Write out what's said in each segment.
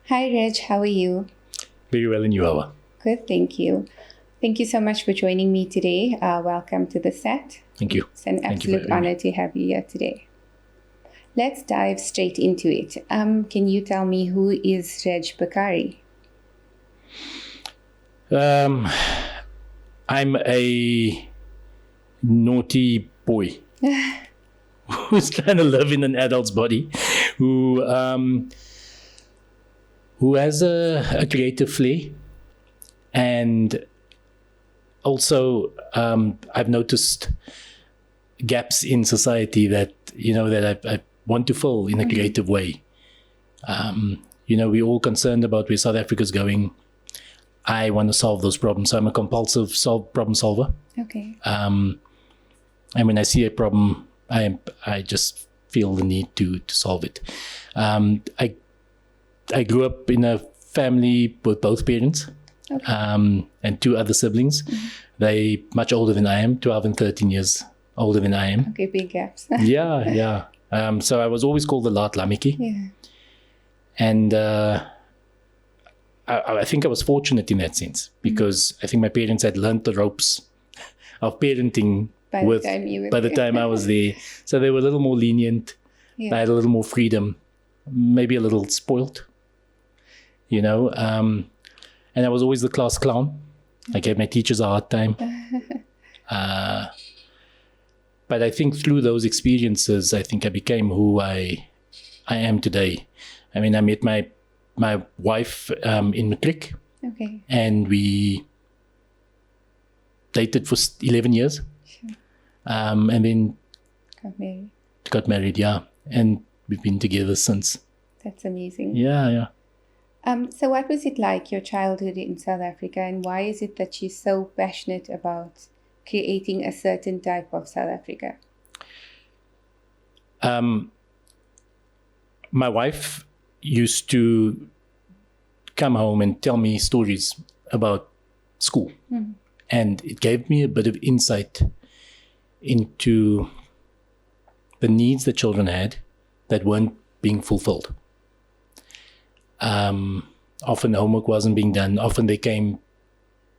Hi, Reg. How are you? Very well, and you, Awa. Good, thank you. Thank you so much for joining me today. Welcome to the set. Thank you. It's an Thank you for absolute having me. honor to have you here today. Let's dive straight into it. Can you tell me who is Reg Pakari? I'm a naughty boy who's trying to live in an adult's body, who has a creative flair, and also I've noticed gaps in society that I want to fill in a creative way. We're all concerned about where South Africa's going. I want to solve those problems. So I'm a compulsive problem solver. Okay. And when I see a problem, I just feel the need to solve it. I grew up in a family with both parents, Okay. and two other siblings. They much older than I am, 12 and 13 years older than I am. Okay, big gaps. Yeah. So I was always called the Laat Lammetjie. Yeah. And I think I was fortunate in that sense, because I think my parents had learned the ropes of parenting By the time I was there. So they were a little more lenient. I Yeah. had a little more freedom, maybe a little spoilt, and I was always the class clown. I gave my teachers a hard time. But I think through those experiences, I think I became who I am today. I mean, I met my wife in Matric, Okay. and we dated for 11 years. Sure. And then Got married. got married, yeah. And we've been together since. That's amazing. Yeah. So what was it like, your childhood in South Africa, and why is it that you're so passionate about creating a certain type of South Africa? My wife used to come home and tell me stories about school. And it gave me a bit of insight into the needs that children had that weren't being fulfilled. Often homework wasn't being done. Often they came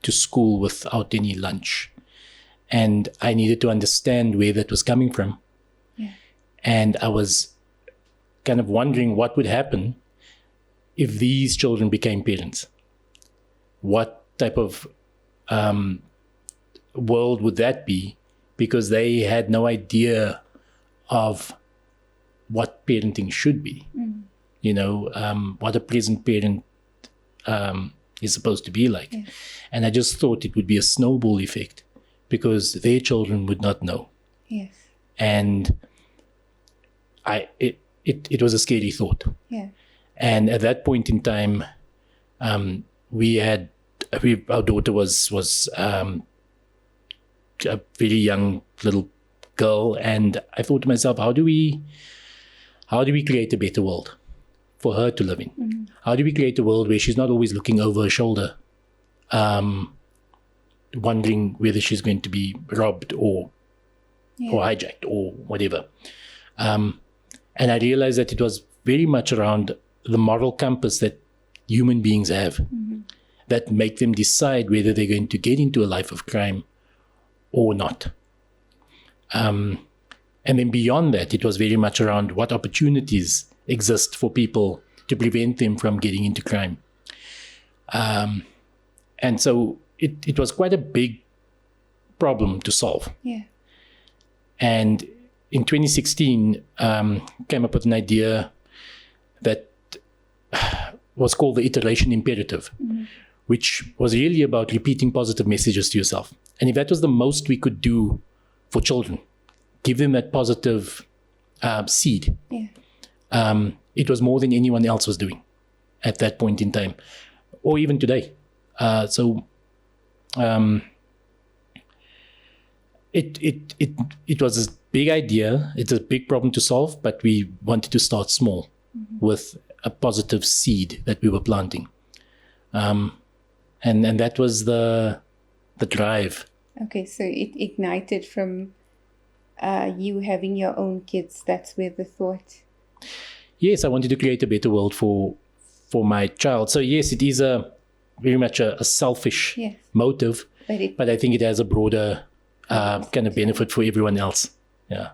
to school without any lunch. And I needed to understand where that was coming from. Yeah. And I was kind of wondering what would happen if these children became parents. What type of world would that be? Because they had no idea of what parenting should be. What a present parent is supposed to be like. Yeah. And I just thought it would be a snowball effect, because their children would not know. Yes. And it was a scary thought. Yeah. And at that point in time, our daughter was a very young little girl, and I thought to myself, how do we create a better world for her to live in? How do we create a world where she's not always looking over her shoulder, wondering whether she's going to be robbed or hijacked or whatever? And I realized that it was very much around the moral compass that human beings have that make them decide whether they're going to get into a life of crime or not. And then beyond that, it was very much around what opportunities exist for people to prevent them from getting into crime. And so it was quite a big problem to solve. Yeah. And in 2016, came up with an idea that was called the iteration imperative, which was really about repeating positive messages to yourself. And if that was the most we could do for children, give them that positive seed, it was more than anyone else was doing at that point in time, or even today. It was a big idea. It's a big problem to solve, but we wanted to start small with a positive seed that we were planting. And that was the drive. Okay, so it ignited from you having your own kids. That's where the thought. Yes, I wanted to create a better world for for my child. So yes, it is very much a selfish Yes. motive, But I think it has a broader kind of benefit for everyone else. Yeah.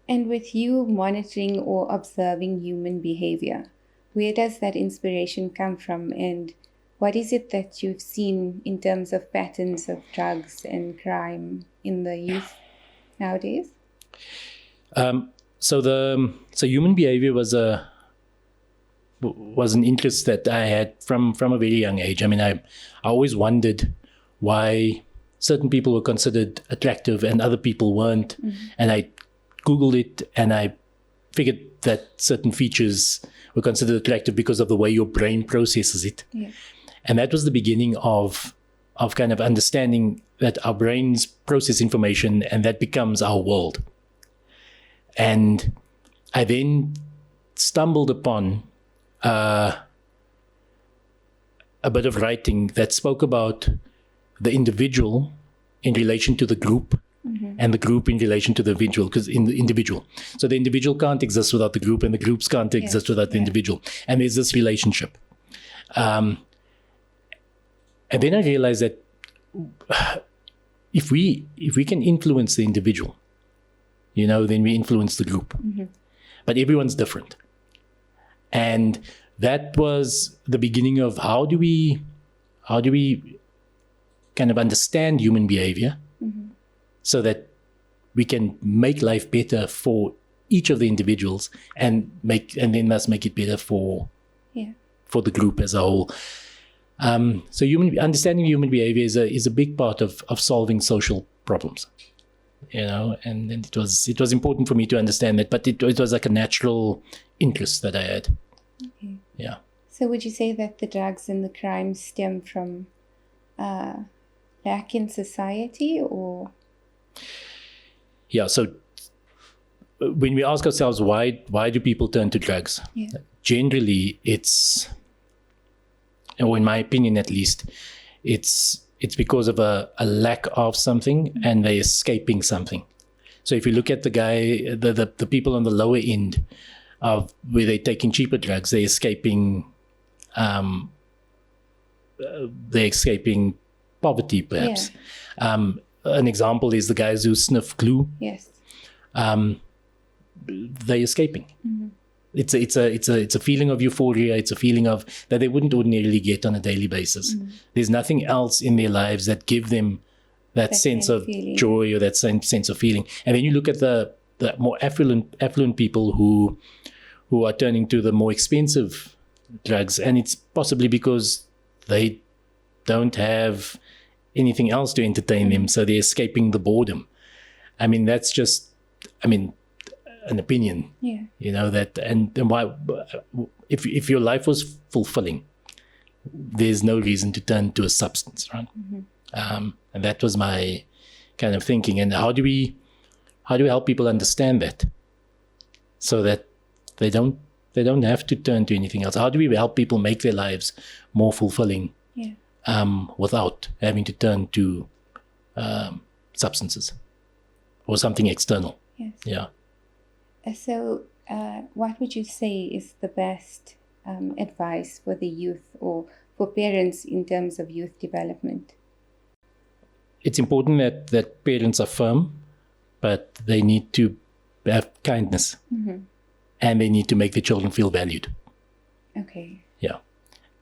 and with you monitoring or observing human behavior, where does that inspiration come from? And what is it that you've seen in terms of patterns of drugs and crime in the youth nowadays? So human behavior was an interest that I had from a very young age. I mean, I always wondered why certain people were considered attractive and other people weren't. And I Googled it and I figured that certain features were considered attractive because of the way your brain processes it. Yeah. And that was the beginning of kind of understanding that our brains process information and that becomes our world. And I then stumbled upon a bit of writing that spoke about the individual in relation to the group and the group in relation to the individual, because in the individual. So the individual can't exist without the group and the groups can't exist without the individual. And there's this relationship. And then I realized that if we can influence the individual, then we influence the group. But everyone's different. And that was the beginning of how do we kind of understand human behavior so that we can make life better for each of the individuals and then must make it better for the group as a whole. So understanding human behavior is a big part of solving social problems, and it was important for me to understand that, but it was like a natural interest that I had. Okay. Yeah. So would you say that the drugs and the crime stem from lack in society, or? Yeah. So when we ask ourselves why do people turn to drugs, generally it's, or in my opinion at least, it's because of a lack of something and they're escaping something. So if you look at the people on the lower end of where they're taking cheaper drugs, they're escaping poverty, perhaps. An example is the guys who sniff glue. Yes. They're escaping. It's a feeling of euphoria. It's a feeling of that they wouldn't ordinarily get on a daily basis. There's nothing else in their lives that give them that sense of joy or that sense of feeling. And then you look at the more affluent people who are turning to the more expensive drugs, and it's possibly because they don't have anything else to entertain them, so they're escaping the boredom. I mean, that's just, an opinion. That and why, if your life was fulfilling, there's no reason to turn to a substance, right? And that was my kind of thinking. And how do we help people understand that, so that they don't have to turn to anything else? How do we help people make their lives more fulfilling without having to turn to substances or something external? Yes. Yeah. So what would you say is the best advice for the youth or for parents in terms of youth development? It's important that parents are firm, but they need to have kindness, and they need to make their children feel valued. Okay. Yeah.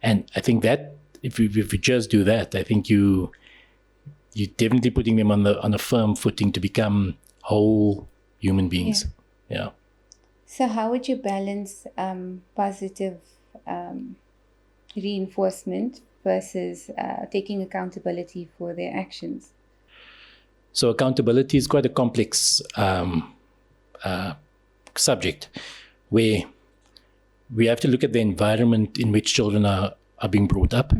And I think that if you just do that, I think you're definitely putting them on a firm footing to become whole human beings. Yeah. So how would you balance positive reinforcement versus taking accountability for their actions? So accountability is quite a complex subject, where we have to look at the environment in which children are being brought up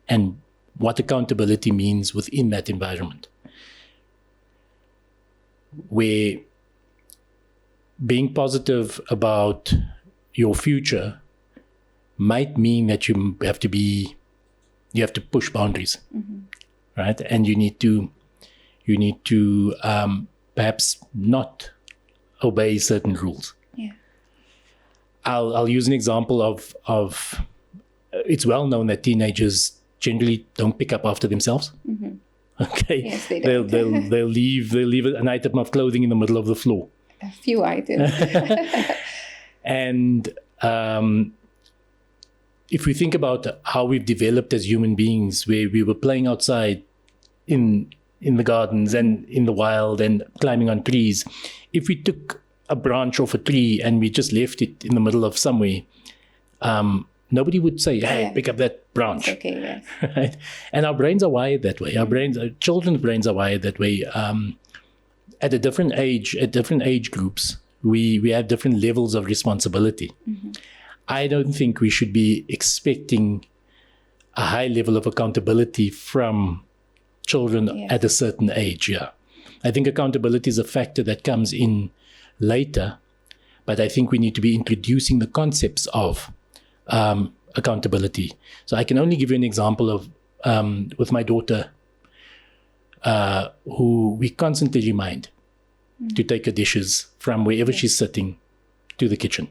and what accountability means within that environment. Where being positive about your future might mean that you have to push boundaries, right? And you need to perhaps not obey certain rules. Yeah. I'll use an example of it's well known that teenagers generally don't pick up after themselves. Okay, Yes, they they'll don't. they'll leave an item of clothing in the middle of the floor. A few items. And if we think about how we've developed as human beings, where we were playing outside in the gardens and in the wild and climbing on trees, if we took a branch off a tree and we just left it in the middle of somewhere, nobody would say, "Hey, Yeah. pick up that branch." It's okay, yes. Right? And our brains are wired that way. Our children's brains are wired that way. At a different age, at different age groups, we have different levels of responsibility. I don't think we should be expecting a high level of accountability from children Yes. at a certain age. Yeah, I think accountability is a factor that comes in later, but I think we need to be introducing the concepts of accountability. So I can only give you an example of with my daughter, who we constantly remind to take her dishes from wherever she's sitting to the kitchen,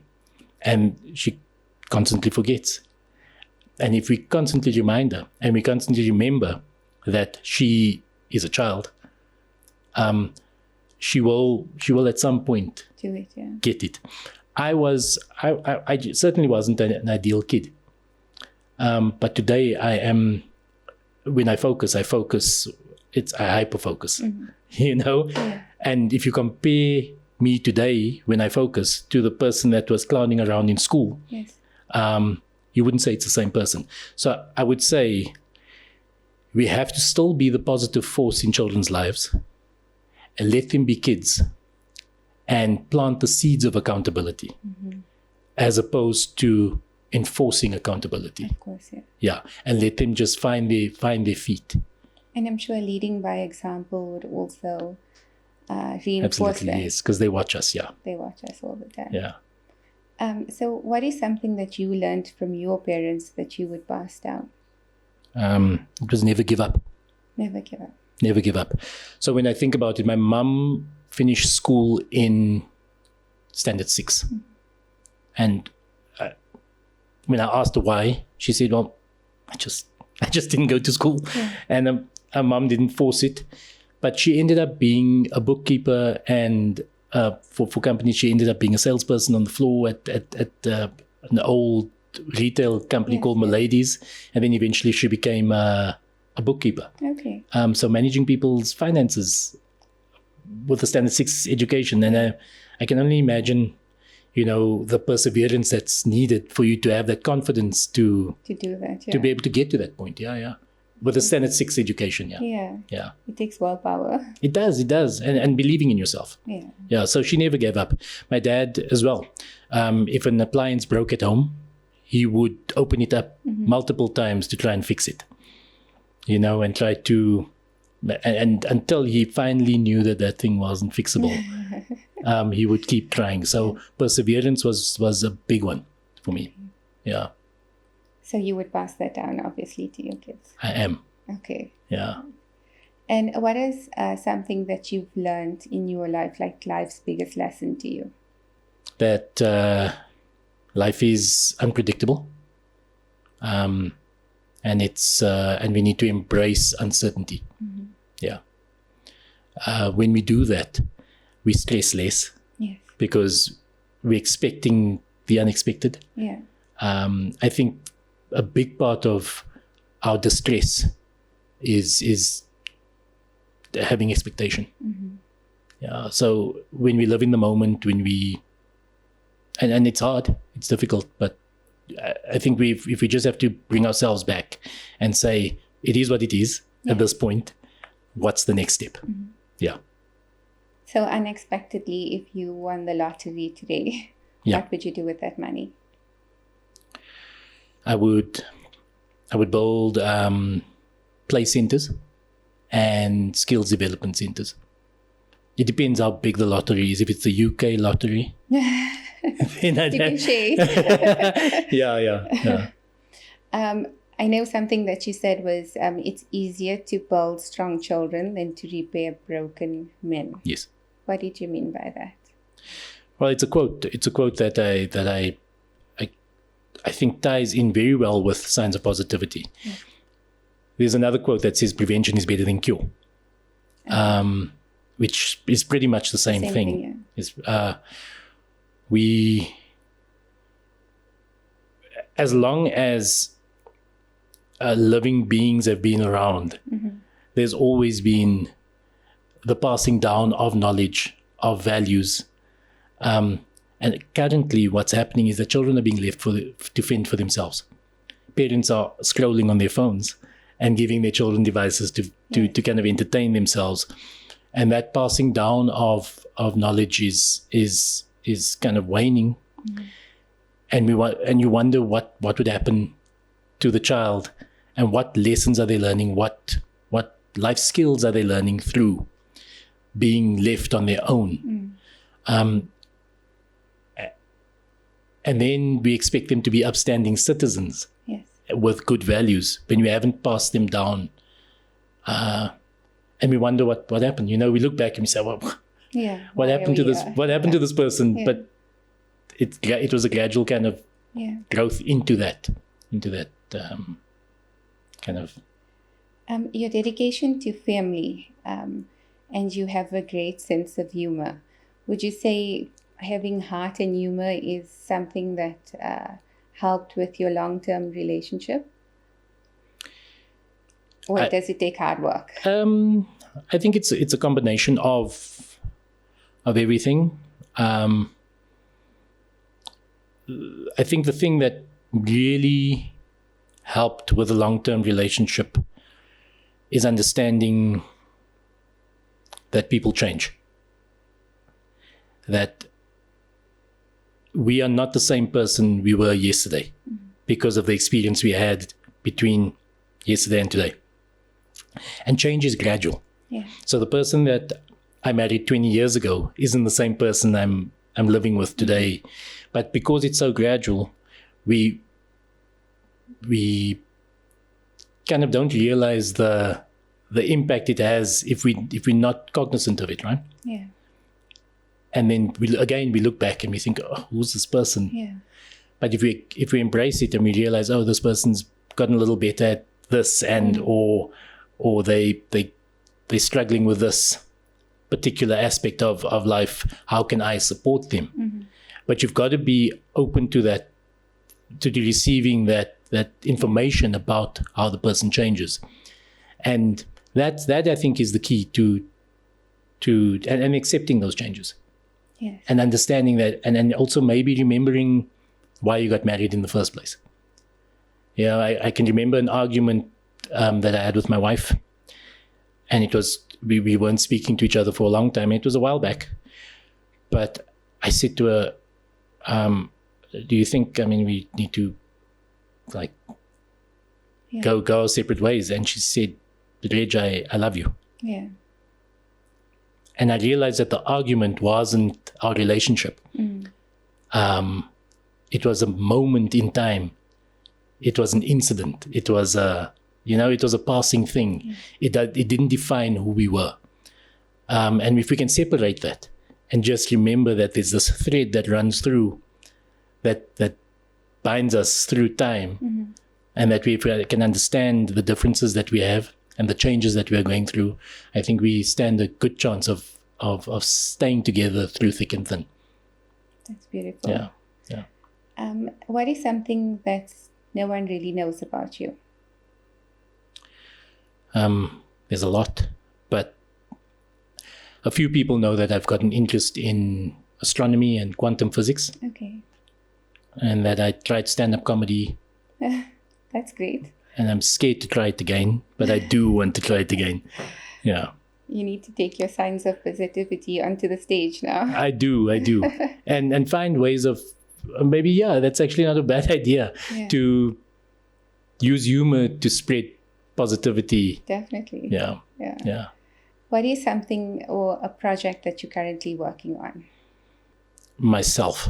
and she constantly forgets. And if we constantly remind her and we constantly remember that she is a child, she will at some point Do it, yeah. get it. I certainly wasn't an ideal kid, but today I am. When I focus. It's a hyper focus, you know. Yeah. And if you compare me today when I focus to the person that was clowning around in school, Yes. you wouldn't say it's the same person. So I would say we have to still be the positive force in children's lives and let them be kids and plant the seeds of accountability as opposed to enforcing accountability. Of course, yeah. Yeah, and let them just find their feet. And I'm sure leading by example would also reinforce Absolutely, that. yes, because they watch us. Yeah, They watch us all the time. yeah. So what is something that you learned from your parents that you would pass down? It was never give up. Never give up. Never give up. So when I think about it, my mum finished school in standard 6. And when I asked her why, she said, well, I just didn't go to school. Yeah. And her mum didn't force it. But she ended up being a bookkeeper, and for companies, she ended up being a salesperson on the floor at an old retail company Yes, called yes. Milady's. And then eventually she became a bookkeeper. Okay. So managing people's finances with a standard 6 education. And I can only imagine, the perseverance that's needed for you to have that confidence to Do that, yeah. be able to get to that point. Yeah. With a standard 6 education. Yeah. Yeah. It takes willpower. It does. And believing in yourself. Yeah. Yeah. So she never gave up. My dad as well. If an appliance broke at home, he would open it up multiple times to try and fix it. And try to, and until he finally knew that thing wasn't fixable, he would keep trying. So perseverance was a big one for me. Yeah, So you would pass that down, obviously, to your kids. I am. Okay. Yeah. And what is something that you've learned in your life, like life's biggest lesson to you? That life is unpredictable. And and we need to embrace uncertainty. Yeah. When we do that, we stress less Yes. because we're expecting the unexpected. Yeah. I think a big part of our distress is having expectation. Yeah. So when we live in the moment, and it's hard, it's difficult, but I think if we just have to bring ourselves back and say, it is what it is at this point, what's the next step? Yeah. So unexpectedly, if you won the lottery today, what would you do with that money? I would build play centers and skills development centers. It depends how big the lottery is. If it's the UK lottery, then You can share it. yeah. I know something that you said was it's easier to build strong children than to repair broken men. Yes. What did you mean by that? Well, it's a quote. It's a quote that I think ties in very well with signs of positivity. Yeah. There's another quote that says prevention is better than cure, which is pretty much the same thing. Yeah. We, as long as living beings have been around, there's always been the passing down of knowledge, of values. And currently what's happening is that children are being left to fend for themselves. Parents are scrolling on their phones and giving their children devices to kind of entertain themselves. And that passing down of knowledge is kind of waning. And you wonder what would happen to the child, and what lessons are they learning, what life skills are they learning through being left on their own. And then we expect them to be upstanding citizens with good values when we haven't passed them down. And we wonder what happened. You know, we look back and we say, well, what happened to this? What happened to this person? Yeah. But it was a gradual kind of growth into that kind of. Your dedication to family, and you have a great sense of humor. Would you say having heart and humor is something that helped with your long-term relationship? Or does it take hard work? I think it's a combination of everything. I think the thing that really helped with a long-term relationship is understanding that people change. That we are not the same person we were yesterday because of the experience we had between yesterday and today. And change is gradual. Yeah. So the person that I married 20 years ago isn't the same person I'm living with today. But because it's so gradual, we kind of don't realize the impact it has if we're not cognizant of it, right? Yeah. And then we look back and we think, oh, who's this person? Yeah. But if we embrace it and we realize, oh, this person's gotten a little better at this, and or they're struggling with this particular aspect of life, how can I support them? But you've got to be open to that, to receiving that information about how the person changes. And that I think is the key to and accepting those changes. Yes. And understanding that, and also maybe remembering why you got married in the first place. Yeah, I can remember an argument that I had with my wife, and it was we weren't speaking to each other for a long time. It was a while back, but I said to her, "Do you think? I mean, we need to go our separate ways?" And she said, "Reg, I love you." Yeah. And I realized that the argument wasn't our relationship. It was a moment in time. It was an incident. It was it was a passing thing. Yeah. It didn't define who we were. And if we can separate that and just remember that there's this thread that runs through, that binds us through time, and that we can understand the differences that we have and the changes that we are going through, I think we stand a good chance of staying together through thick and thin. That's beautiful. Yeah. What is something that no one really knows about you? There's a lot, but a few people know that I've got an interest in astronomy and quantum physics. Okay. And that I tried stand-up comedy. That's great. And I'm scared to try it again, but I do want to try it again. Yeah. You need to take your signs of positivity onto the stage now. I do. and find ways of, maybe, that's actually not a bad idea, to use humor to spread positivity. Definitely. Yeah. What is something or a project that you're currently working on? Myself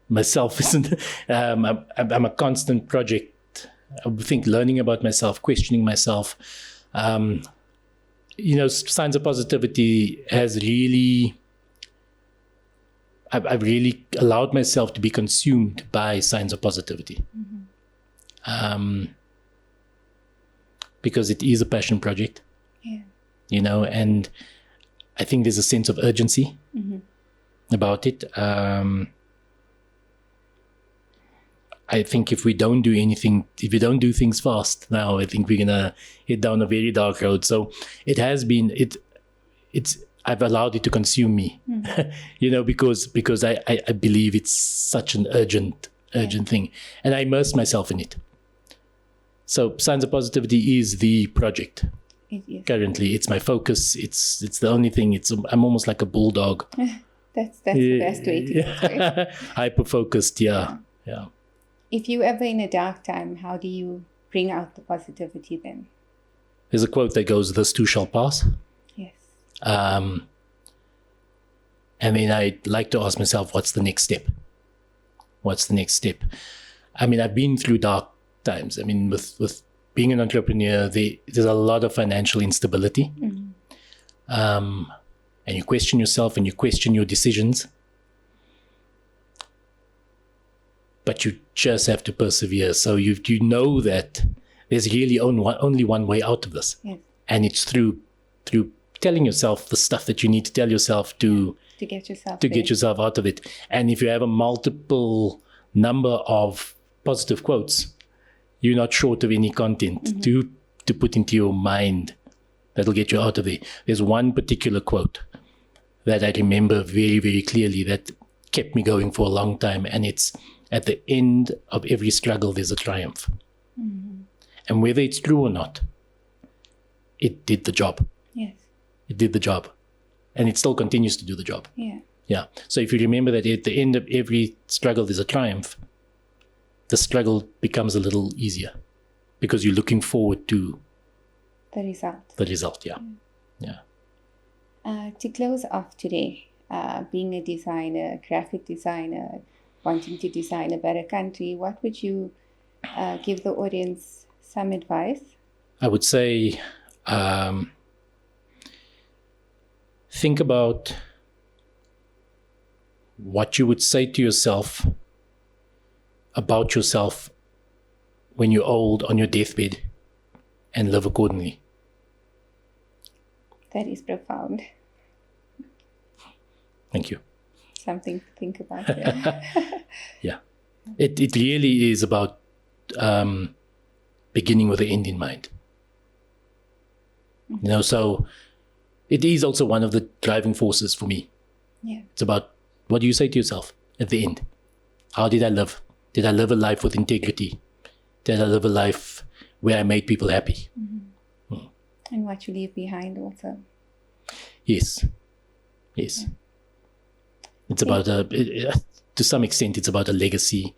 isn't, I'm a constant project. I think learning about myself, questioning myself, signs of positivity has really I've really allowed myself to be consumed by Signs of Positivity. Because it is a passion project, and I think there's a sense of urgency about it. I think if we don't do things fast now, I think we're gonna head down a very dark road. So it has been I've allowed it to consume me, because I believe it's such an urgent thing, and I immerse myself in it. So Signs of Positivity is the project. Currently, it's my focus. It's the only thing. I'm almost like a bulldog. That's the best way to describe it. Hyper focused. Yeah. If you're ever in a dark time, how do you bring out the positivity then? There's a quote that goes, "This too shall pass." Yes. And then I like to ask myself, what's the next step? What's the next step? I mean, I've been through dark times. I mean, with being an entrepreneur, there's a lot of financial instability. And you question yourself and you question your decisions. But you just have to persevere. So you know that there's really only one way out of this. Yes. And it's through telling yourself the stuff that you need to tell yourself to get yourself out of it. And if you have a multiple number of positive quotes, you're not short of any content to put into your mind that'll get you out of there. There's one particular quote that I remember very, very clearly that kept me going for a long time, and it's, "At the end of every struggle, there's a triumph." And whether it's true or not, it did the job. Yes. It did the job. And it still continues to do the job. Yeah. So if you remember that at the end of every struggle, there's a triumph, the struggle becomes a little easier because you're looking forward to the result. Yeah. To close off today, being a designer, graphic designer, wanting to design a better country, what would you give the audience some advice? I would say think about what you would say to yourself about yourself when you're old on your deathbed, and live accordingly. That is profound. Thank you. Something to think about. Yeah. It really is about beginning with the end in mind. So it is also one of the driving forces for me. Yeah. It's about, what do you say to yourself at the end? How did I live? Did I live a life with integrity? Did I live a life where I made people happy? And what you leave behind also. Yes. It's about, to some extent, it's about a legacy,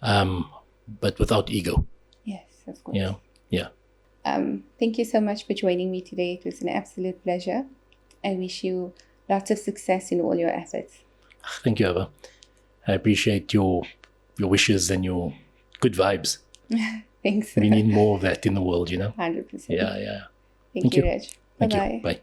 but without ego. Yes, of course. Yeah. Thank you so much for joining me today. It was an absolute pleasure. I wish you lots of success in all your efforts. Thank you, Ava. I appreciate your wishes and your good vibes. Thanks. We need more of that in the world, 100%. Yeah. Thank you, Reg. Thank Bye-bye. you. Bye.